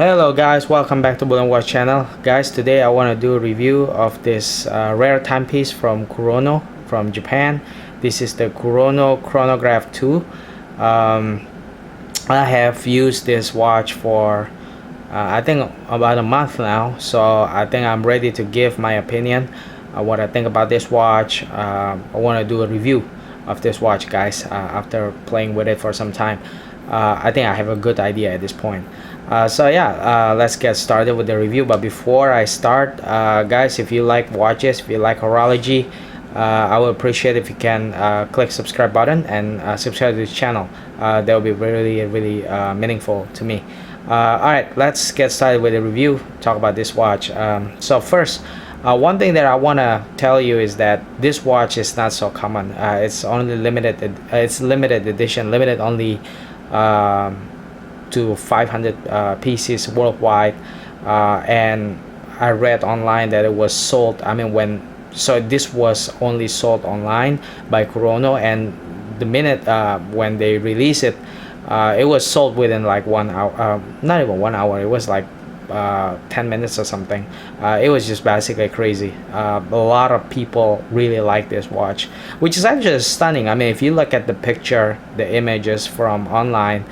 Hello guys, welcome back to Bull and Watch channel. Guys, today I want to do a review of this rare timepiece from Kurono from Japan. This is the Kurono Chronograph II. I have used this watch for I think about a month now, so I think I'm ready to give my opinion what I think about this watch. I want to do a review of this watch, guys, after playing with it for some time. I think I have a good idea at this point. Let's get started with the review. But before I start, guys, if you like watches, if you like horology, I would appreciate if you can click subscribe button and subscribe to this channel. That will be really meaningful to me. Alright, let's get started with the review, talk about this watch. So first, one thing that I want to tell you is that this watch is not so common. It's only limited, it's limited edition, limited only to 500 pieces worldwide, and I read online that it was sold, this was only sold online by Kurono, and the minute when they release it, it was sold within like 1 hour, not even 1 hour, it was like 10 minutes or something. It was just basically crazy. A lot of people really like this watch, which is actually stunning. I mean, if you look at the picture, the images from online,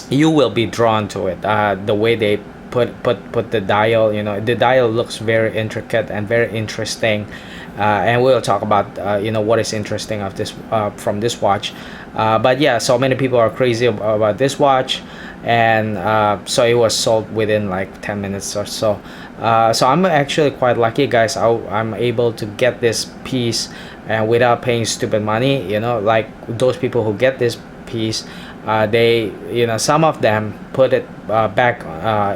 you will be drawn to it. The way they put the dial, the dial looks very intricate and very interesting, and we'll talk about what is interesting of this from this watch. But yeah, so many people are crazy about this watch, and so it was sold within like 10 minutes or so. So I'm actually quite lucky, guys. I'm able to get this piece and without paying stupid money. Like those people who get this piece, they some of them put it back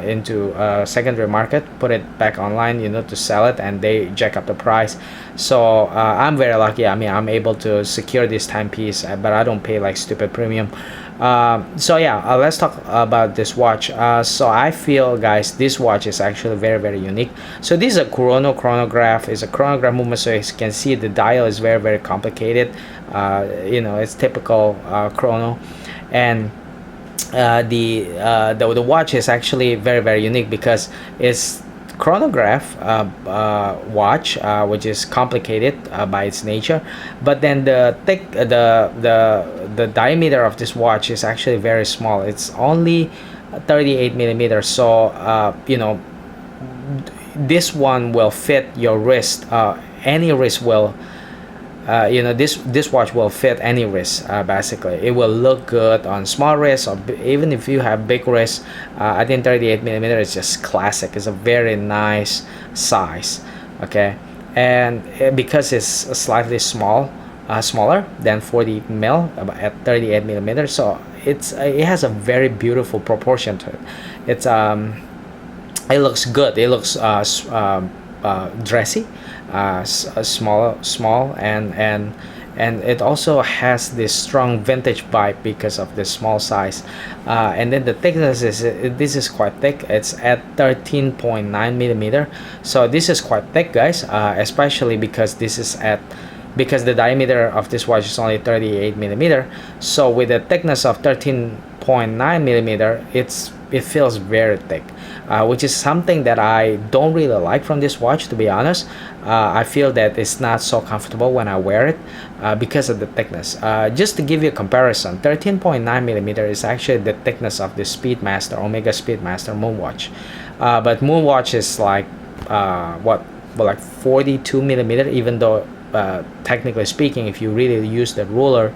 into secondary market, put it back online, to sell it, and they jack up the price. So I'm very lucky. I mean, I'm able to secure this timepiece, but I don't pay like stupid premium. Let's talk about this watch. So I feel, guys, this watch is actually very unique. So this is a Kurono chronograph. It's a chronograph movement, so as you can see, the dial is very complicated. It's typical chrono, and the watch is actually very unique because it's chronograph watch, which is complicated by its nature, but then the diameter of this watch is actually very small. It's only 38 millimeters, so this one will fit your wrist. Any wrist will this watch will fit any wrist. Basically, it will look good on small wrists, or even if you have big wrists. I think 38 millimeter is just classic. It's a very nice size. Okay, and because it's slightly smaller than 40 mil at 38 millimeters, so it has a very beautiful proportion to it. It looks good. It looks dressy, small, and it also has this strong vintage vibe because of the small size. And then the thickness this is quite thick. It's at 13.9 millimeter, so this is quite thick, guys, especially because because the diameter of this watch is only 38 millimeter. So with a thickness of 13.9 millimeter, it feels very thick, which is something that I don't really like from this watch, to be honest. I feel that it's not so comfortable when I wear it because of the thickness. Just to give you a comparison, 13.9 millimeter is actually the thickness of the Speedmaster, Omega Speedmaster Moonwatch. But Moonwatch is like like 42 millimeter, even though technically speaking, if you really use the ruler,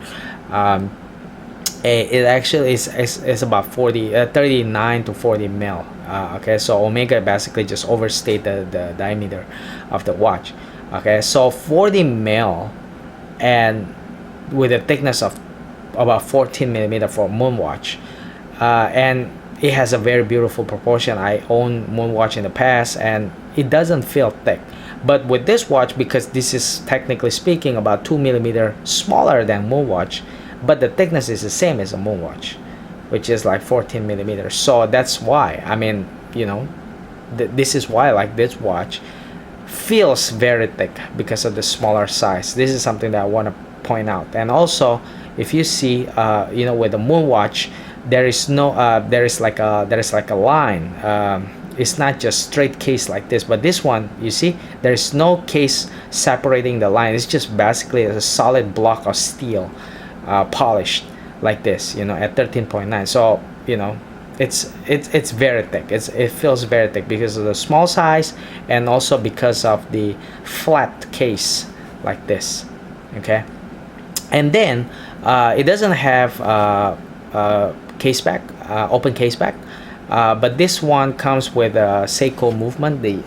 it actually is about 39 to 40 mil. Okay, so Omega basically just overstate the diameter of the watch. Okay, so 40 mil and with a thickness of about 14 millimeter for Moonwatch, and it has a very beautiful proportion. I own Moonwatch in the past, and it doesn't feel thick. But with this watch, because this is technically speaking about 2 millimeter smaller than Moonwatch, but the thickness is the same as a Moonwatch, which is like 14 millimeters. So that's why, I mean, this is why, like, this watch feels very thick because of the smaller size. This is something that I want to point out. And also, if you see with the Moonwatch, there is no there is like a line. It's not just straight case like this, but this one, you see, there is no case separating the line. It's just basically a solid block of steel, polished like this, you know, at 13.9. So, you know, it's very thick. It feels very thick because of the small size, and also because of the flat case like this. Okay, and then it doesn't have case back, open case back, but this one comes with a Seiko movement, the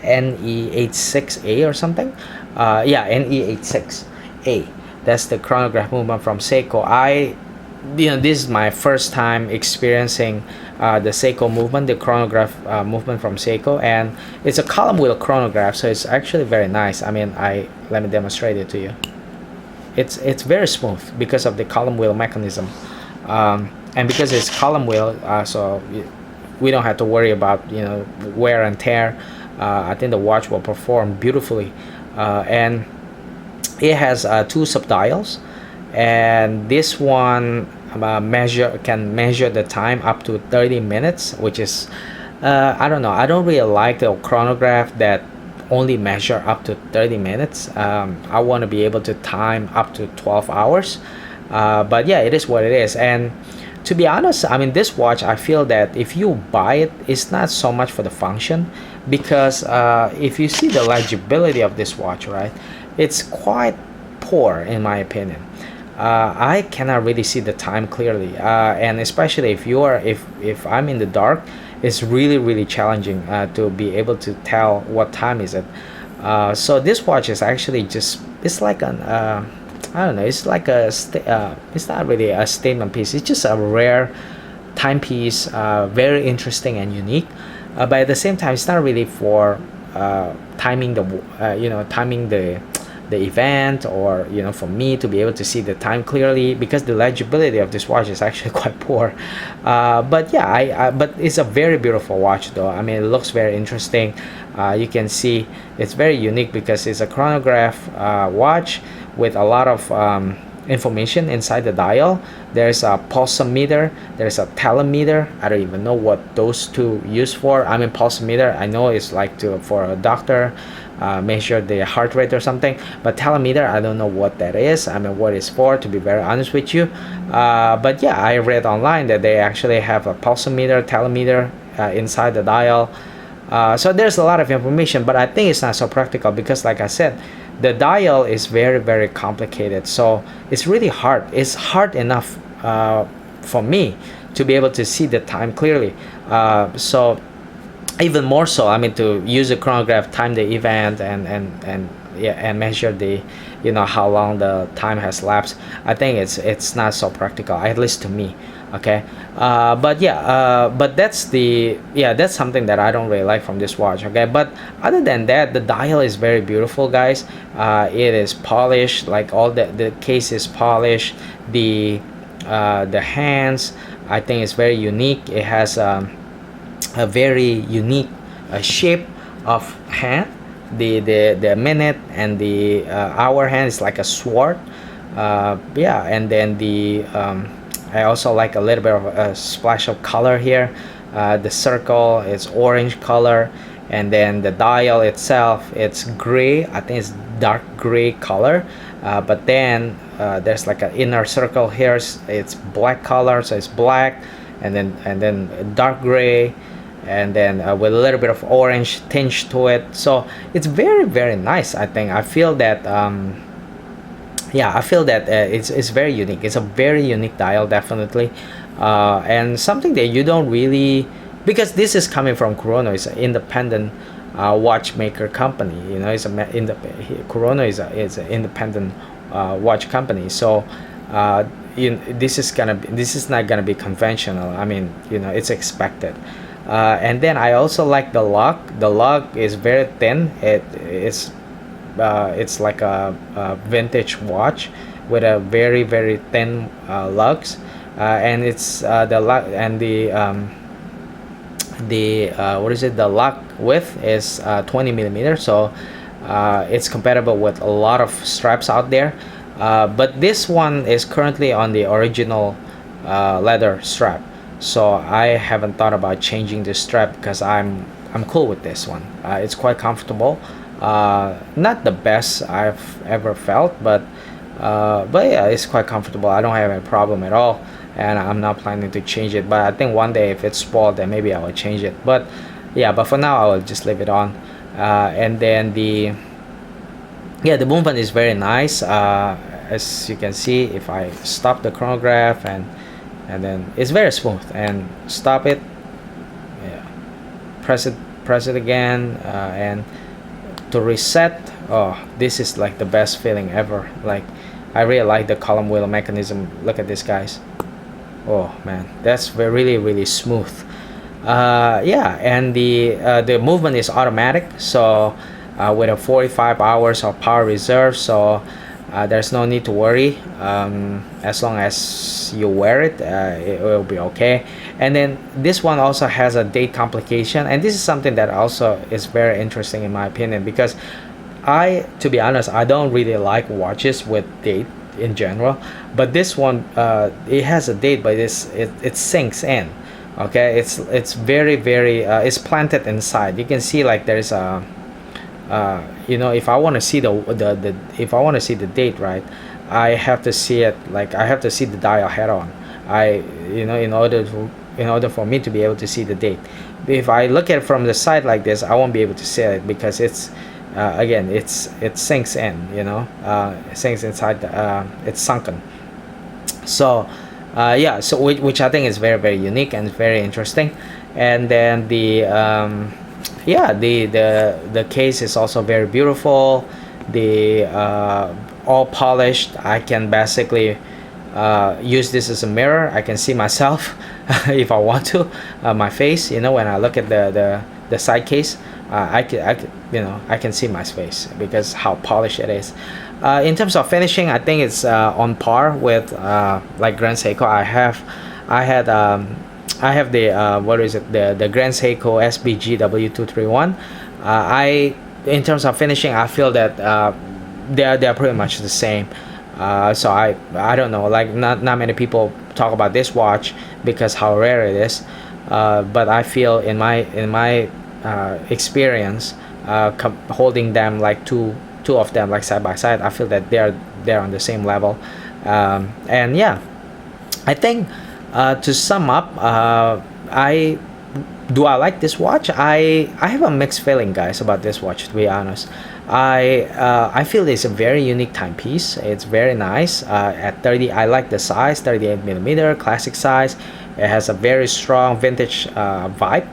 NE86A or something. Yeah, NE86A. That's the chronograph movement from Seiko. This is my first time experiencing the Seiko movement, the chronograph movement from Seiko, and it's a column wheel chronograph, so it's actually very nice. I mean, let me demonstrate it to you. It's very smooth because of the column wheel mechanism, and because it's column wheel, so we don't have to worry about, you know, wear and tear. I think the watch will perform beautifully, and it has 2 subdials, and this one can measure the time up to 30 minutes, which is I don't know, I don't really like the chronograph that only measure up to 30 minutes. I want to be able to time up to 12 hours, but yeah, it is what it is. And to be honest, I mean, this watch, I feel that if you buy it, it's not so much for the function, because if you see the legibility of this watch, right, it's quite poor in my opinion. I cannot really see the time clearly, and especially if I'm in the dark, it's really challenging to be able to tell what time is it. So this watch is actually it's like an I don't know, it's like it's not really a statement piece, it's just a rare timepiece, very interesting and unique, but at the same time it's not really for timing the event, or, you know, for me to be able to see the time clearly, because the legibility of this watch is actually quite poor. But yeah, but it's a very beautiful watch though. I mean, it looks very interesting. You can see it's very unique because it's a chronograph watch with a lot of information inside the dial. There's a pulsometer, there's a telemeter. I don't even know what those two use for. I mean, pulsometer, I know it's like for a doctor, measure the heart rate or something, but telemeter, I don't know what that is. I mean, what it's for, to be very honest with you. But yeah, I read online that they actually have a pulsometer, telemeter inside the dial. So there's a lot of information, but I think it's not so practical because, like I said, the dial is very complicated. So it's really hard. It's hard enough for me to be able to see the time clearly. So even more so, I mean, to use a chronograph, time the event, and measure the, you know, how long the time has lapsed. I think it's not so practical, at least to me. Okay, but yeah, but that's something that I don't really like from this watch. Okay, but other than that, the dial is very beautiful, guys. It is polished, like all the case is polished. The hands, I think, is very unique. It has a very unique shape of hand. The minute and the hour hand is like a sword. Yeah, and then I also like a little bit of a splash of color here. The circle is orange color, and then the dial itself, it's gray. I think it's dark gray color, but then there's like an inner circle here. It's black color, so it's black, and then dark gray, and then with a little bit of orange tinge to it. So it's very nice. I think I feel that it's very unique. It's a very unique dial, definitely, and something that you don't really, because this is coming from Kurono. It's an independent watchmaker company. You know, Kurono is an independent watch company. So this is not gonna be conventional. I mean, you know, it's expected. And then I also like the lock. The lock is very thin. It's like a vintage watch with a very thin lugs, and it's the lock and the what is it? The lock width is 20 millimeters, so it's compatible with a lot of straps out there. But this one is currently on the original leather strap. So I haven't thought about changing this strap because I'm cool with this one. It's quite comfortable. Not the best I've ever felt, but yeah, it's quite comfortable. I don't have any problem at all, and I'm not planning to change it. But I think one day if it's spoiled, then maybe I will change it. But yeah, but for now I will just leave it on. And then the movement is very nice. As you can see, if I stop the chronograph and then it's very smooth, and stop it, yeah, press it again, and to reset. Oh, this is like the best feeling ever. Like, I really like the column wheel mechanism. Look at this, guys. Oh man, that's really really smooth. Yeah, and the movement is automatic, so with a 45 hours of power reserve, so there's no need to worry. As long as you wear it, it will be okay. And then this one also has a date complication, and this is something that also is very interesting in my opinion, because to be honest, I don't really like watches with date in general, but this one, it has a date, but it sinks in. Okay, it's very very it's planted inside. You can see like there's a if I want to see the if I want to see the date, right, I have to see it, like I have to see the dial head on. In order for me to be able to see the date. If I look at it from the side like this, I won't be able to see it because it's again, it sinks in, it sinks inside it's sunken. So yeah, so which I think is very very unique and very interesting. And then yeah, the case is also very beautiful. The all polished. I can basically use this as a mirror. I can see myself if I want to, my face, when I look at the side case. I can see my face because how polished it is. In terms of finishing, I think it's on par with like Grand Seiko. I have the what is it, the Grand Seiko SBG W231. In terms of finishing, I feel that they're pretty much the same. So I don't know, like not many people talk about this watch because how rare it is. But I feel in my experience, holding them like two of them like side by side, I feel that they're on the same level. And yeah, I think to sum up, I like this watch. I have a mixed feeling, guys, about this watch, to be honest. I feel it's a very unique timepiece. It's very nice. At 30, I like the size, 38 millimeter, classic size. It has a very strong vintage vibe,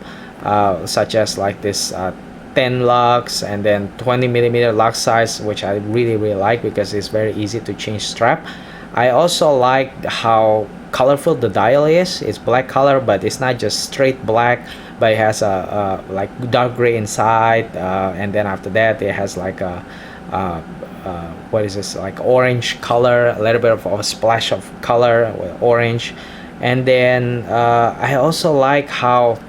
such as like this 10 lux and then 20 millimeter lux size, which I really really like because it's very easy to change strap. I also like how colorful the dial is. It's black color, but it's not just straight black, but it has a like dark gray inside, and then after that it has like a what is this, like orange color, a little bit of a splash of color with orange. And then I also like how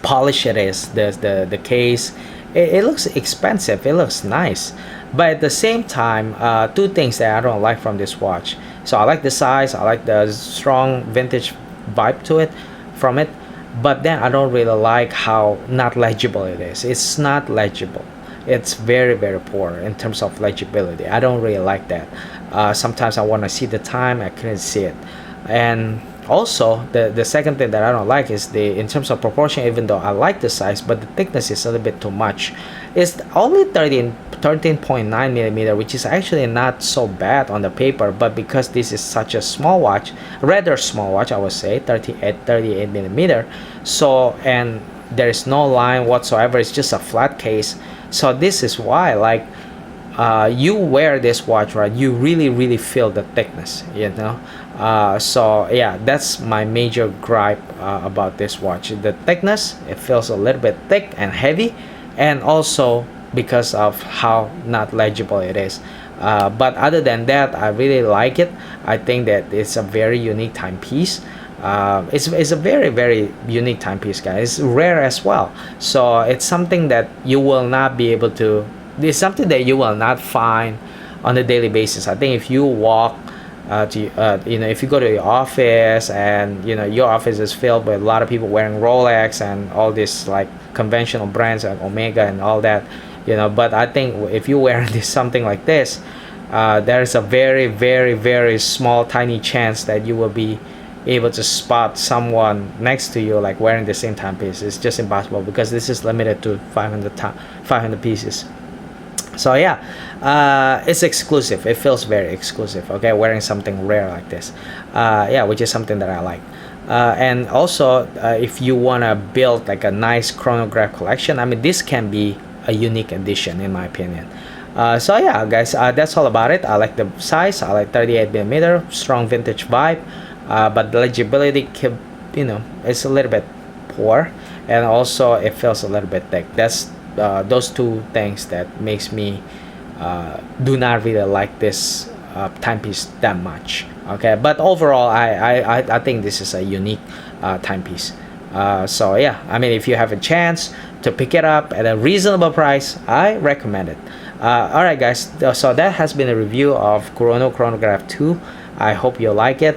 polished it is. The case, it looks expensive, it looks nice, but at the same time, two things that I don't like from this watch. So I like the size, I like the strong vintage vibe to it from it, but then I don't really like how not legible it is. It's not legible. It's very very poor in terms of legibility. I don't really like that. Sometimes I want to see the time, I couldn't see it. And also the second thing that I don't like is in terms of proportion, even though I like the size, but the thickness is a little bit too much. It's only 13.9 millimeter, which is actually not so bad on the paper, but because this is such a small watch, rather small watch, I would say 38 millimeter, so, and there is no line whatsoever, it's just a flat case. So this is why, like, you wear this watch, right, you really really feel the thickness, so yeah, that's my major gripe about this watch. The thickness, it feels a little bit thick and heavy, and also because of how not legible it is. But other than that, I really like it. I think that it's a very unique timepiece. It's a very very unique timepiece, guys. It's rare as well, so it's something that you will not be able to, it's something that you will not find on a daily basis. I think if you walk if you go to your office and your office is filled with a lot of people wearing Rolex and all this like conventional brands like Omega and all that, but I think if you're wearing this something like this, there's a very very very small tiny chance that you will be able to spot someone next to you like wearing the same timepiece. It's just impossible because this is limited to 500 pieces. So yeah, it's exclusive. It feels very exclusive. Okay, wearing something rare like this, yeah, which is something that I like. And also, if you wanna build like a nice chronograph collection, I mean, this can be a unique addition in my opinion. So yeah, guys, that's all about it. I like the size. I like 38mm, strong vintage vibe, but the legibility, it's a little bit poor, and also it feels a little bit thick. That's those two things that makes me do not really like this timepiece that much. Okay, but overall I think this is a unique timepiece. So yeah, I mean, if you have a chance to pick it up at a reasonable price, I recommend it. All right guys, so that has been a review of Kurono Chronograph II. I hope you like it.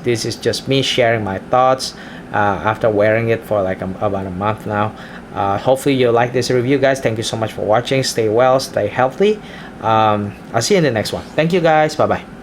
This is just me sharing my thoughts after wearing it for like about a month now. Hopefully you like this review, guys. Thank you so much for watching. Stay well, stay healthy. I'll see you in the next one. Thank you guys. Bye bye.